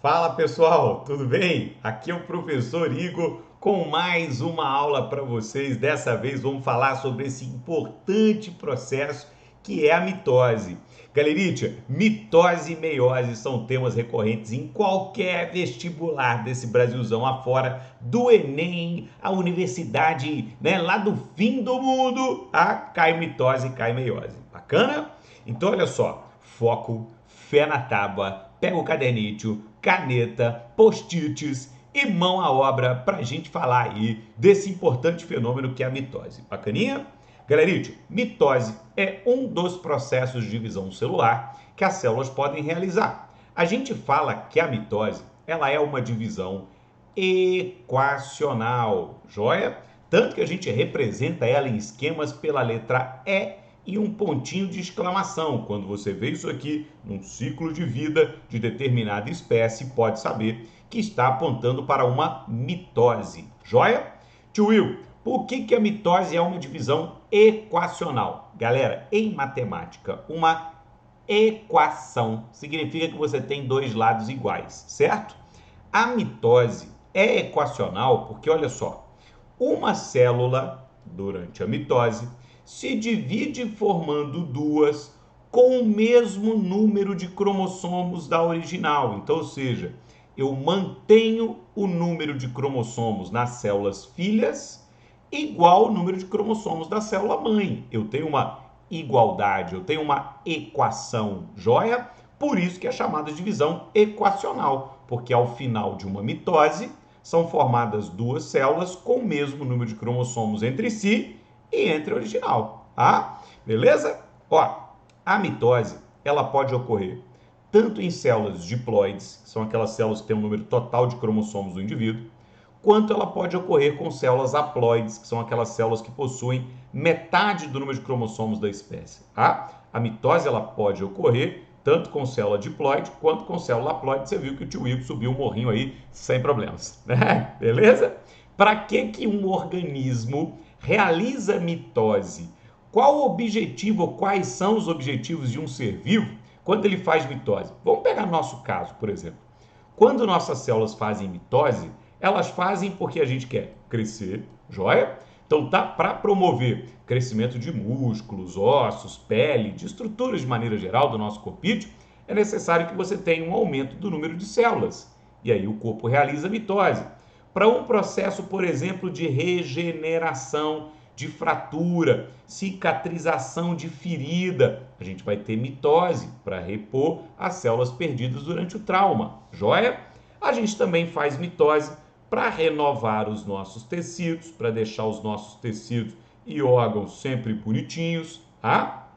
Fala pessoal, tudo bem? Aqui é o professor Igor com mais uma aula para vocês. Dessa vez vamos falar sobre esse importante processo que é a mitose. Galerite, mitose e meiose são temas recorrentes em qualquer vestibular desse Brasilzão afora, do Enem, a universidade, né, lá do fim do mundo, cai mitose e cai meiose. Bacana? Então olha só, foco, fé na tábua, pega o caderninho, caneta, post-its e mão à obra para a gente falar aí desse importante fenômeno que é a mitose. Bacaninha? Galerite, mitose é um dos processos de divisão celular que as células podem realizar. A gente fala que a mitose ela é uma divisão equacional, joia? Tanto que a gente representa ela em esquemas pela letra E e um pontinho de exclamação. Quando você vê isso aqui num ciclo de vida de determinada espécie, pode saber que está apontando para uma mitose. Joia? Tio Will, por que a mitose é uma divisão equacional? Galera, em matemática, uma equação significa que você tem dois lados iguais, certo? A mitose é equacional porque, olha só, uma célula, durante a mitose, se divide formando duas com o mesmo número de cromossomos da original. Então, ou seja, eu mantenho o número de cromossomos nas células filhas igual ao número de cromossomos da célula mãe. Eu tenho uma igualdade, eu tenho uma equação, joia? Por isso que é chamada de divisão equacional, porque ao final de uma mitose são formadas duas células com o mesmo número de cromossomos entre si e entre a original, tá? Beleza? Ó, a mitose, ela pode ocorrer tanto em células diploides, que são aquelas células que têm um número total de cromossomos do indivíduo, quanto ela pode ocorrer com células haploides, que são aquelas células que possuem metade do número de cromossomos da espécie, tá? A mitose, ela pode ocorrer tanto com célula diploide quanto com célula haploide. Você viu que o tio Igor subiu um morrinho aí sem problemas, né? Beleza? Para que um organismo realiza mitose? Qual o objetivo, ou quais são os objetivos de um ser vivo quando ele faz mitose? Vamos pegar nosso caso, por exemplo. Quando nossas células fazem mitose, elas fazem porque a gente quer crescer, joia? Então, tá para promover crescimento de músculos, ossos, pele, de estruturas de maneira geral do nosso corpício, é necessário que você tenha um aumento do número de células. E aí o corpo realiza a mitose. Para um processo, por exemplo, de regeneração, de fratura, cicatrização de ferida, a gente vai ter mitose para repor as células perdidas durante o trauma, joia? A gente também faz mitose para renovar os nossos tecidos, para deixar os nossos tecidos e órgãos sempre bonitinhos, tá?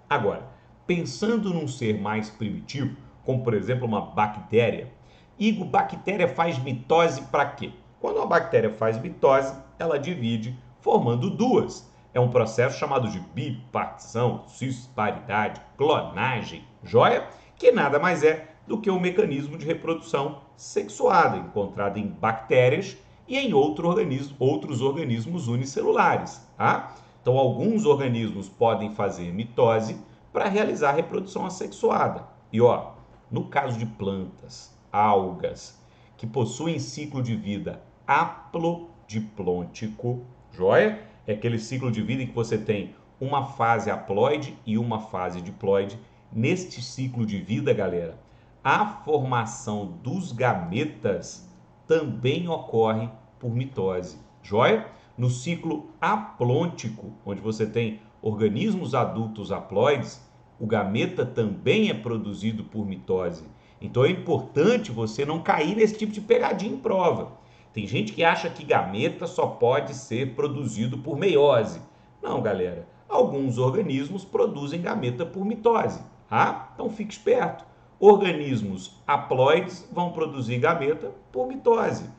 Agora, pensando num ser mais primitivo, como por exemplo uma bactéria, Igor, bactéria faz mitose para quê? Quando uma bactéria faz mitose, ela divide formando duas. É um processo chamado de bipartição, cisparidade, clonagem, joia? Que nada mais é do que um mecanismo de reprodução sexuada encontrado em bactérias e em outros organismos unicelulares, tá? Então, alguns organismos podem fazer mitose para realizar a reprodução assexuada. E ó, no caso de plantas, algas, que possuem ciclo de vida haplodiplôntico, joia? É aquele ciclo de vida em que você tem uma fase haploide e uma fase diploide. Neste ciclo de vida, galera, a formação dos gametas também ocorre por mitose, joia? No ciclo aplôntico, onde você tem organismos adultos haploides, o gameta também é produzido por mitose. Então é importante você não cair nesse tipo de pegadinha em prova. Tem gente que acha que gameta só pode ser produzido por meiose. Não, galera. Alguns organismos produzem gameta por mitose, tá? Então fique esperto. Organismos haploides vão produzir gameta por mitose.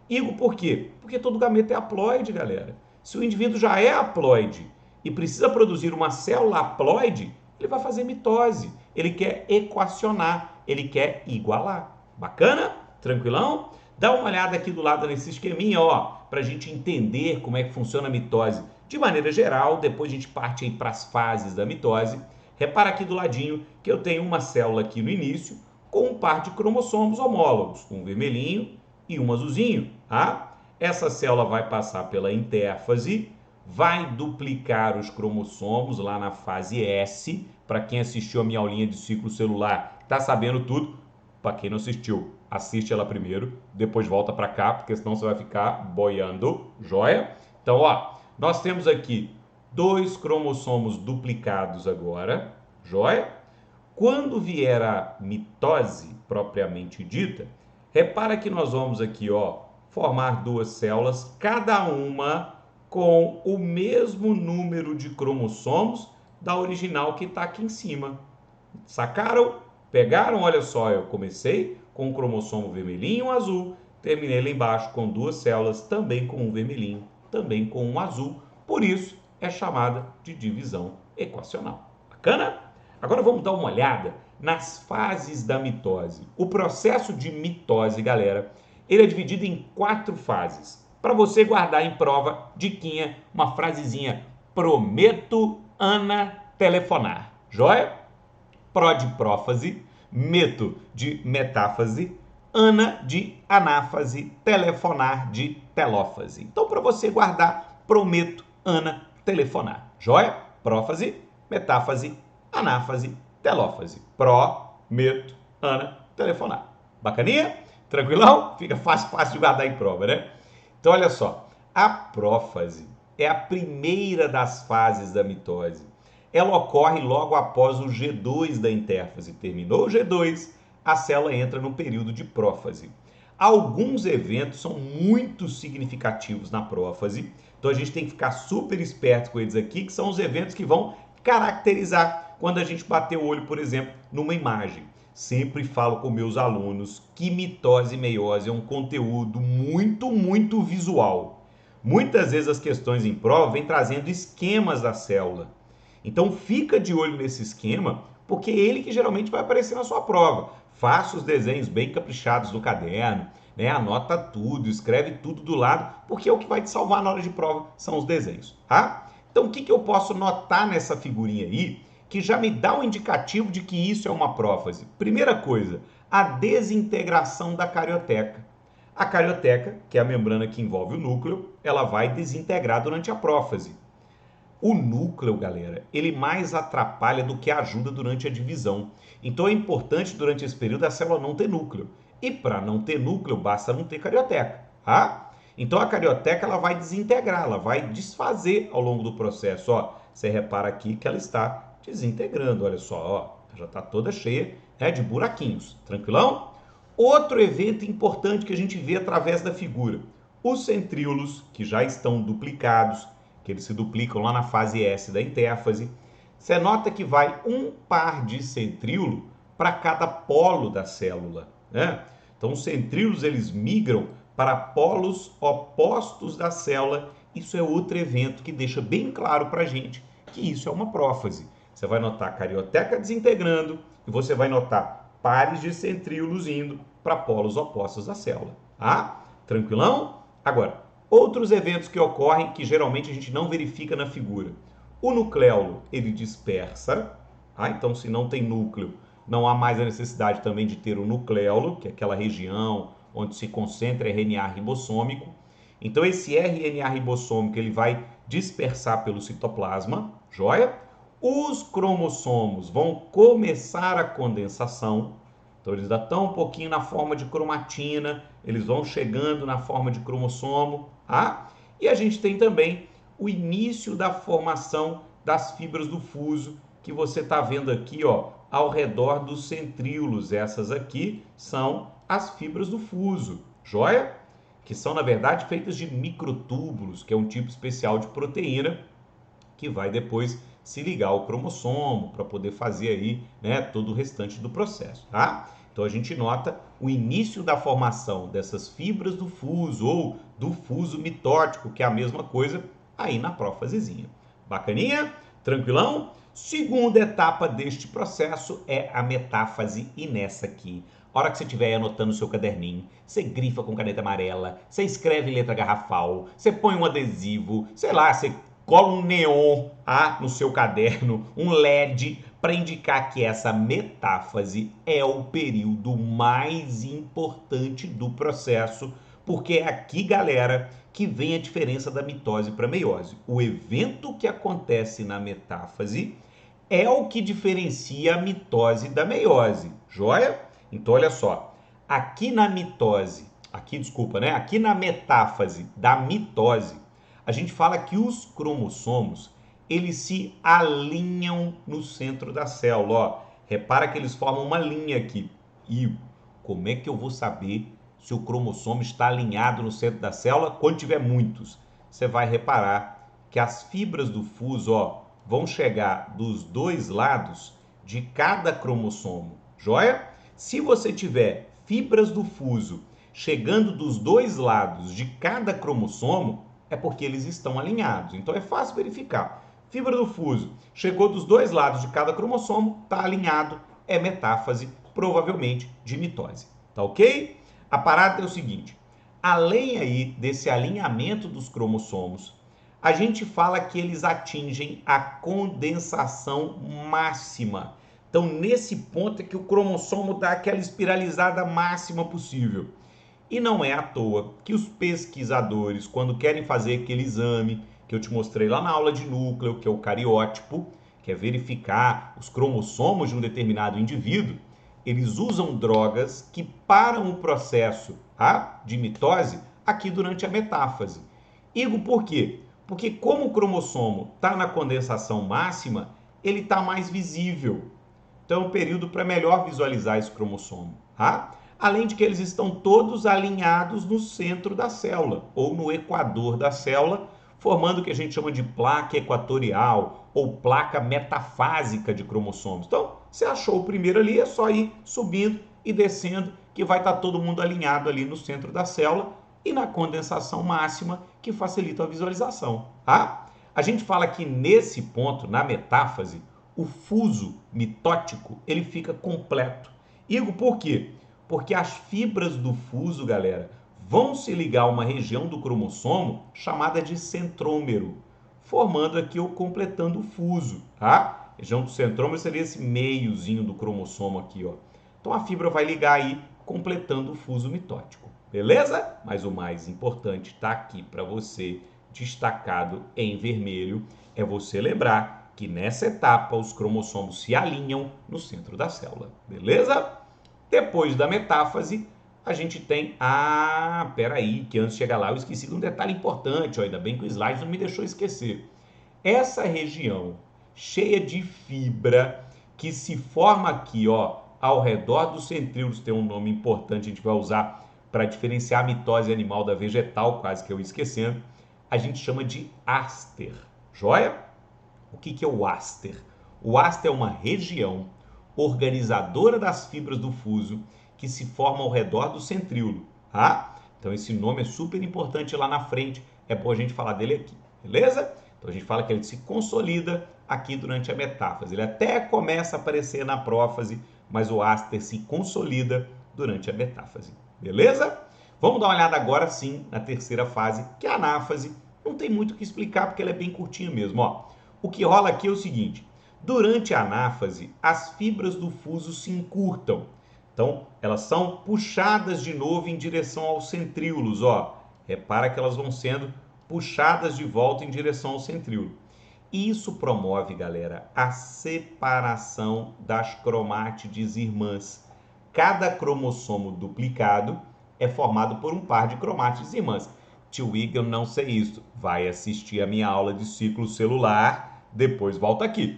Igor, por quê? Porque todo gameta é haploide, galera. Se o indivíduo já é haploide e precisa produzir uma célula haploide, ele vai fazer mitose. Ele quer equacionar, ele quer igualar. Bacana? Tranquilão? Dá uma olhada aqui do lado nesse esqueminha, ó, para a gente entender como é que funciona a mitose de maneira geral. Depois a gente parte aí para as fases da mitose. Repara aqui do ladinho que eu tenho uma célula aqui no início com um par de cromossomos homólogos, um vermelhinho e um azulzinho. Tá? Essa célula vai passar pela intérfase, vai duplicar os cromossomos lá na fase S. Para quem assistiu a minha aulinha de ciclo celular, tá sabendo tudo. Para quem não assistiu, assiste ela primeiro, depois volta para cá, porque senão você vai ficar boiando, joia? Então, ó, nós temos aqui 2 cromossomos duplicados agora, joia? Quando vier a mitose propriamente dita, repara que nós vamos aqui, ó, formar 2 células, cada uma com o mesmo número de cromossomos da original que está aqui em cima. Sacaram? Pegaram? Olha só, eu comecei com um cromossomo vermelhinho e um azul, terminei lá embaixo com 2 células, também com um vermelhinho, também com um azul, por isso é chamada de divisão equacional. Bacana? Agora vamos dar uma olhada nas fases da mitose. O processo de mitose, galera, ele é dividido em 4 fases. Para você guardar em prova, diquinha, uma frasezinha: prometo, Ana, telefonar. Joia? Pró de prófase, meto de metáfase, ana de anáfase, telefonar de telófase. Então, para você guardar, prometo, Ana, telefonar. Joia? Prófase, metáfase, anáfase, telófase. Pró, meto, Ana, telefonar. Bacaninha? Tranquilão? Fica fácil de guardar em prova, né? Então, olha só. A prófase é a primeira das fases da mitose. Ela ocorre logo após o G2 da intérfase. Terminou o G2, a célula entra no período de prófase. Alguns eventos são muito significativos na prófase, então a gente tem que ficar super esperto com eles aqui, que são os eventos que vão caracterizar quando a gente bater o olho, por exemplo, numa imagem. Sempre falo com meus alunos que mitose e meiose é um conteúdo muito visual. Muitas vezes as questões em prova vêm trazendo esquemas da célula. Então fica de olho nesse esquema, porque é ele que geralmente vai aparecer na sua prova. Faça os desenhos bem caprichados no caderno, né? Anota tudo, escreve tudo do lado, porque é o que vai te salvar na hora de prova, são os desenhos, tá? Então o que eu posso notar nessa figurinha aí, que já me dá um indicativo de que isso é uma prófase? Primeira coisa, a desintegração da carioteca. A carioteca, que é a membrana que envolve o núcleo, ela vai desintegrar durante a prófase. O núcleo, galera, ele mais atrapalha do que ajuda durante a divisão. Então é importante durante esse período a célula não ter núcleo. E para não ter núcleo, basta não ter carioteca, tá? Então a carioteca ela vai desintegrar, ela vai desfazer ao longo do processo. Ó, você repara aqui que ela está desintegrando, olha só, ó, já está toda cheia, né, de buraquinhos. Tranquilão? Outro evento importante que a gente vê através da figura. Os centríolos, que já estão duplicados, que eles se duplicam lá na fase S da intérfase, você nota que vai um par de centríolo para cada polo da célula, né? Então os centríolos eles migram para polos opostos da célula. Isso é outro evento que deixa bem claro para a gente que isso é uma prófase. Você vai notar a carioteca desintegrando e você vai notar pares de centríolos indo para polos opostos da célula, tá? Tranquilão? Agora, outros eventos que ocorrem que geralmente a gente não verifica na figura. O nucleolo, ele dispersa, tá? Então se não tem núcleo, não há mais a necessidade também de ter o nucleolo, que é aquela região onde se concentra RNA ribossômico. Então esse RNA ribossômico ele vai dispersar pelo citoplasma, joia? Os cromossomos vão começar a condensação, então eles ainda estão um pouquinho na forma de cromatina, eles vão chegando na forma de cromossomo, tá? E a gente tem também o início da formação das fibras do fuso, que você está vendo aqui, ó, ao redor dos centríolos. Essas aqui são as fibras do fuso, joia? Que são, na verdade, feitas de microtúbulos, que é um tipo especial de proteína, que vai depois se ligar ao cromossomo para poder fazer aí, né, todo o restante do processo, tá? Então a gente nota o início da formação dessas fibras do fuso ou do fuso mitótico, que é a mesma coisa aí na prófasezinha. Bacaninha? Tranquilão? Segunda etapa deste processo é a metáfase, e nessa aqui, a hora que você estiver anotando o seu caderninho, você grifa com caneta amarela, você escreve letra garrafal, você põe um adesivo, sei lá, você cola um neon no seu caderno, um LED, para indicar que essa metáfase é o período mais importante do processo, porque é aqui, galera, que vem a diferença da mitose para a meiose. O evento que acontece na metáfase é o que diferencia a mitose da meiose, joia? Então, olha só, aqui na metáfase da mitose, a gente fala que os cromossomos, eles se alinham no centro da célula, ó. Repara que eles formam uma linha aqui. E como é que eu vou saber se o cromossomo está alinhado no centro da célula? Quando tiver muitos, você vai reparar que as fibras do fuso, ó, vão chegar dos dois lados de cada cromossomo, joia? Se você tiver fibras do fuso chegando dos dois lados de cada cromossomo, é porque eles estão alinhados. Então é fácil verificar. Fibra do fuso chegou dos dois lados de cada cromossomo, está alinhado, é metáfase, provavelmente de mitose. Tá ok? A parada é o seguinte: além aí desse alinhamento dos cromossomos, a gente fala que eles atingem a condensação máxima. Então, nesse ponto é que o cromossomo dá aquela espiralizada máxima possível. E não é à toa que os pesquisadores, quando querem fazer aquele exame que eu te mostrei lá na aula de núcleo, que é o cariótipo, que é verificar os cromossomos de um determinado indivíduo, eles usam drogas que param o processo de mitose aqui durante a metáfase. Digo por quê? Porque como o cromossomo está na condensação máxima, ele está mais visível. Então é um período para melhor visualizar esse cromossomo. Além de que eles estão todos alinhados no centro da célula, ou no equador da célula, formando o que a gente chama de placa equatorial, ou placa metafásica de cromossomos. Então, você achou o primeiro ali, é só ir subindo e descendo, que vai estar todo mundo alinhado ali no centro da célula, e na condensação máxima, que facilita a visualização. A gente fala que nesse ponto, na metáfase, o fuso mitótico, ele fica completo. Digo por quê? Porque as fibras do fuso, galera, vão se ligar a uma região do cromossomo chamada de centrômero, formando aqui ou completando o fuso, A região do centrômero seria esse meiozinho do cromossomo aqui, ó. Então a fibra vai ligar aí, completando o fuso mitótico, beleza? Mas o mais importante está aqui para você, destacado em vermelho, é você lembrar que nessa etapa os cromossomos se alinham no centro da célula, beleza? Depois da metáfase, a gente tem... peraí, que antes de chegar lá eu esqueci de um detalhe importante, ó, ainda bem que o slide não me deixou esquecer. Essa região cheia de fibra que se forma aqui, ó, ao redor dos centríolos, tem um nome importante, a gente vai usar para diferenciar a mitose animal da vegetal, quase que eu esquecendo, a gente chama de áster, joia? O que é o áster? O áster é uma região organizadora das fibras do fuso que se forma ao redor do centríolo, Então esse nome é super importante lá na frente, é bom a gente falar dele aqui, beleza? Então a gente fala que ele se consolida aqui durante a metáfase, ele até começa a aparecer na prófase, mas o áster se consolida durante a metáfase, beleza? Vamos dar uma olhada agora sim na terceira fase, que é a anáfase. Não tem muito o que explicar porque ela é bem curtinha mesmo, ó. O que rola aqui é o seguinte: durante a anáfase, as fibras do fuso se encurtam. Então, elas são puxadas de novo em direção aos centríolos, ó. Repara que elas vão sendo puxadas de volta em direção ao centríolo. Isso promove, galera, a separação das cromátides irmãs. Cada cromossomo duplicado é formado por um par de cromátides irmãs. Tio Igor, não sei isso. Vai assistir a minha aula de ciclo celular, depois volta aqui,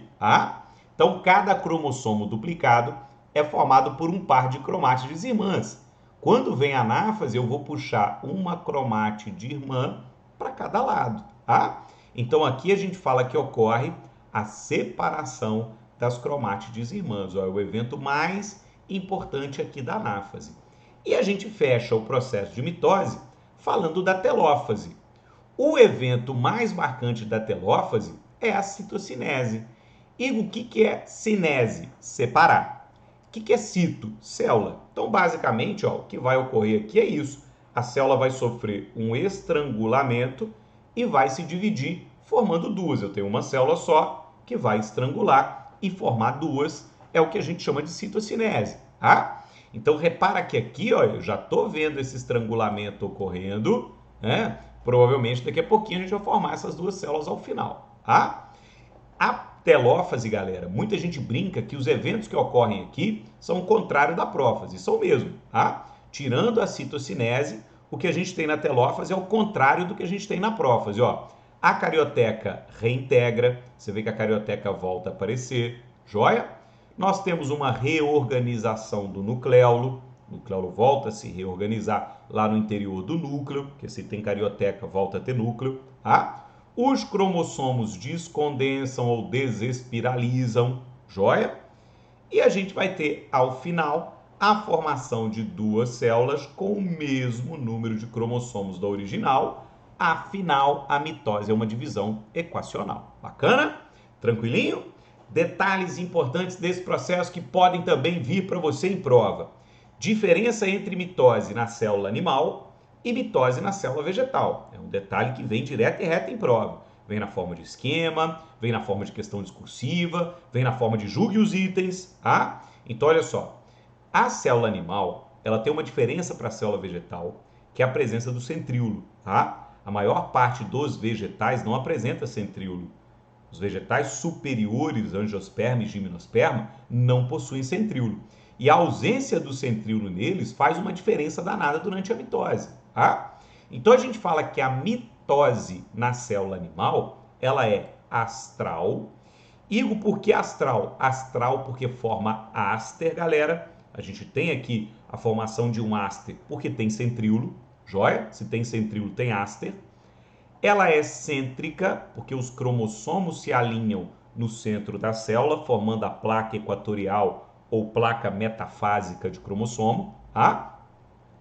Então, cada cromossomo duplicado é formado por um par de cromátides irmãs. Quando vem a anáfase, eu vou puxar uma cromátide irmã para cada lado, Então, aqui a gente fala que ocorre a separação das cromátides irmãs, ó, é o evento mais importante aqui da anáfase. E a gente fecha o processo de mitose falando da telófase. O evento mais marcante da telófase é a citocinese. E o que é cinese? Separar. O que é cito? Célula. Então, basicamente, ó, o que vai ocorrer aqui é isso. A célula vai sofrer um estrangulamento e vai se dividir, formando duas. Eu tenho uma célula só que vai estrangular e formar duas é o que a gente chama de citocinese, tá? Então repara que aqui, ó, eu já estou vendo esse estrangulamento ocorrendo, né? Provavelmente daqui a pouquinho a gente vai formar essas duas células ao final, tá? A telófase, galera, muita gente brinca que os eventos que ocorrem aqui são o contrário da prófase, são mesmo, tá? Tirando a citocinese, o que a gente tem na telófase é o contrário do que a gente tem na prófase, ó. A carioteca reintegra, você vê que a carioteca volta a aparecer, joia? Nós temos uma reorganização do nucleolo, o nucleolo volta a se reorganizar lá no interior do núcleo, porque se tem carioteca, volta a ter núcleo, tá? Os cromossomos descondensam ou desespiralizam, joia? E a gente vai ter, ao final, a formação de duas células com o mesmo número de cromossomos da original. Afinal, a mitose é uma divisão equacional. Bacana? Tranquilinho? Detalhes importantes desse processo que podem também vir para você em prova. Diferença entre mitose na célula animal e mitose na célula vegetal. É um detalhe que vem direto e reto em prova. Vem na forma de esquema, vem na forma de questão discursiva, vem na forma de julgue os itens, tá? Então, olha só. A célula animal, ela tem uma diferença para a célula vegetal, que é a presença do centríolo, tá? A maior parte dos vegetais não apresenta centríolo. Os vegetais superiores, angiosperma e gimnosperma, não possuem centríolo. E a ausência do centríolo neles faz uma diferença danada durante a mitose, tá? Então a gente fala que a mitose na célula animal, ela é astral. Igo, por que astral? Astral porque forma áster, galera. A gente tem aqui a formação de um áster porque tem centríolo, joia? Se tem centríolo, tem áster. Ela é cêntrica porque os cromossomos se alinham no centro da célula, formando a placa equatorial ou placa metafásica de cromossomo, tá?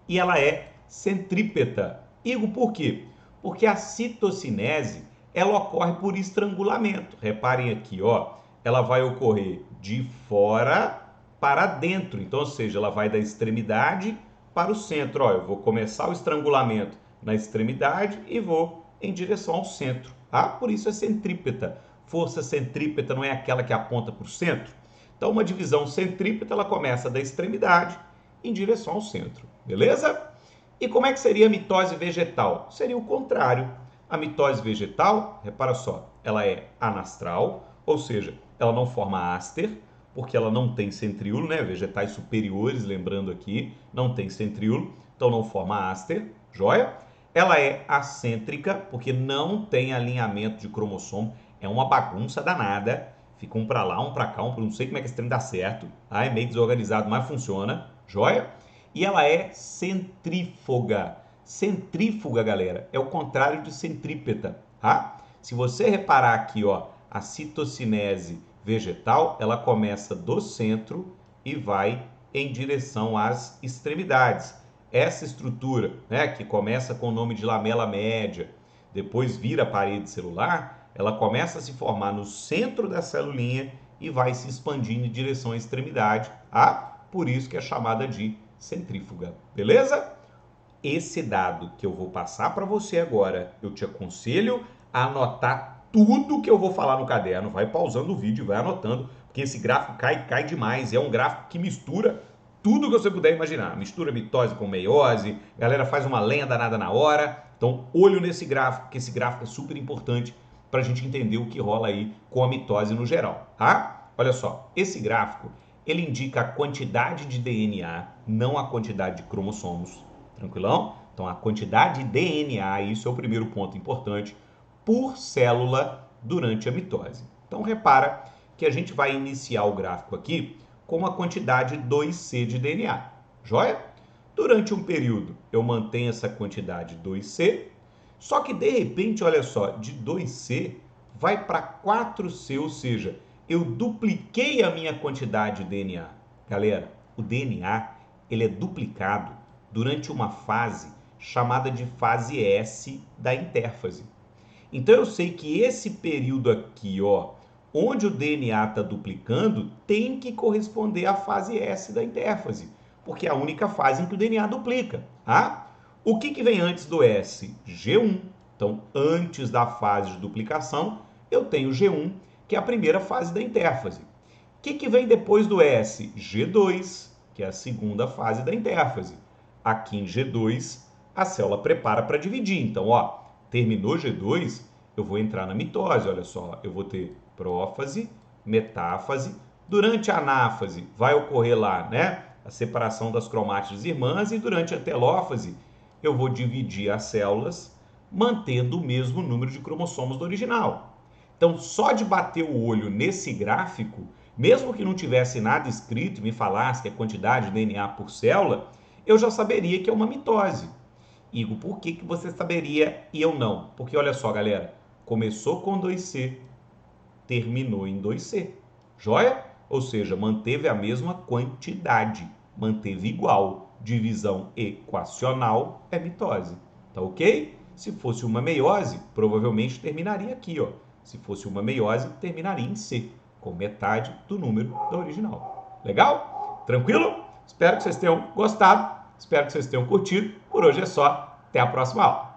E ela é centrípeta. Igo, por quê? Porque a citocinese, ela ocorre por estrangulamento. Reparem aqui, ó, ela vai ocorrer de fora para dentro. Então, ou seja, ela vai da extremidade para o centro. Ó, eu vou começar o estrangulamento na extremidade e vou em direção ao centro, tá? Por isso é centrípeta. Força centrípeta não é aquela que aponta para o centro? Então, uma divisão centrípeta, ela começa da extremidade em direção ao centro, beleza? E como é que seria a mitose vegetal? Seria o contrário. A mitose vegetal, repara só, ela é anastral, ou seja, ela não forma áster, porque ela não tem centríolo, né? Vegetais superiores, lembrando aqui, não tem centríolo, então não forma áster, joia? Ela é acêntrica, porque não tem alinhamento de cromossomo, é uma bagunça danada. Fica um para lá, um para cá, não sei como é que esse trem dá certo, tá? É meio desorganizado, mas funciona, joia? E ela é centrífuga. Centrífuga, galera, é o contrário de centrípeta, tá? Se você reparar aqui, ó, a citocinese vegetal, ela começa do centro e vai em direção às extremidades. Essa estrutura, né, que começa com o nome de lamela média, depois vira parede celular, ela começa a se formar no centro da celulinha e vai se expandindo em direção à extremidade, tá? Por isso que é chamada de centrífuga, beleza? Esse dado que eu vou passar para você agora, eu te aconselho a anotar tudo que eu vou falar no caderno, vai pausando o vídeo, vai anotando, porque esse gráfico cai demais, é um gráfico que mistura tudo que você puder imaginar, mistura mitose com meiose, a galera faz uma lenha danada na hora, então olho nesse gráfico, que esse gráfico é super importante para a gente entender o que rola aí com a mitose no geral, tá? Olha só, esse gráfico, ele indica a quantidade de DNA, não a quantidade de cromossomos, tranquilão? Então, a quantidade de DNA, isso é o primeiro ponto importante, por célula durante a mitose. Então, repara que a gente vai iniciar o gráfico aqui com uma quantidade 2C de DNA, joia? Durante um período, eu mantenho essa quantidade 2C, só que de repente, olha só, de 2C vai para 4C, ou seja, eu dupliquei a minha quantidade de DNA. Galera, o DNA, ele é duplicado durante uma fase chamada de fase S da intérfase. Então eu sei que esse período aqui, ó, onde o DNA está duplicando, tem que corresponder à fase S da intérfase, porque é a única fase em que o DNA duplica, tá? O que vem antes do S? G1. Então, antes da fase de duplicação, eu tenho G1, que é a primeira fase da intérfase. que vem depois do S? G2, que é a segunda fase da intérfase. Aqui em G2, a célula prepara para dividir. Então, ó, terminou G2, eu vou entrar na mitose. Olha só, eu vou ter prófase, metáfase. Durante a anáfase, vai ocorrer lá, né, a separação das cromátides irmãs. E durante a telófase, eu vou dividir as células, mantendo o mesmo número de cromossomos do original. Então, só de bater o olho nesse gráfico, mesmo que não tivesse nada escrito e me falasse que é quantidade de DNA por célula, eu já saberia que é uma mitose. Igor, por que você saberia e eu não? Porque olha só, galera, começou com 2C, terminou em 2C. Joia? Ou seja, manteve a mesma quantidade, manteve igual. Divisão equacional é mitose. Tá ok? Se fosse uma meiose, provavelmente terminaria aqui, ó. Se fosse uma meiose, terminaria em C, com metade do número da original. Legal? Tranquilo? Espero que vocês tenham gostado. Espero que vocês tenham curtido. Por hoje é só. Até a próxima aula.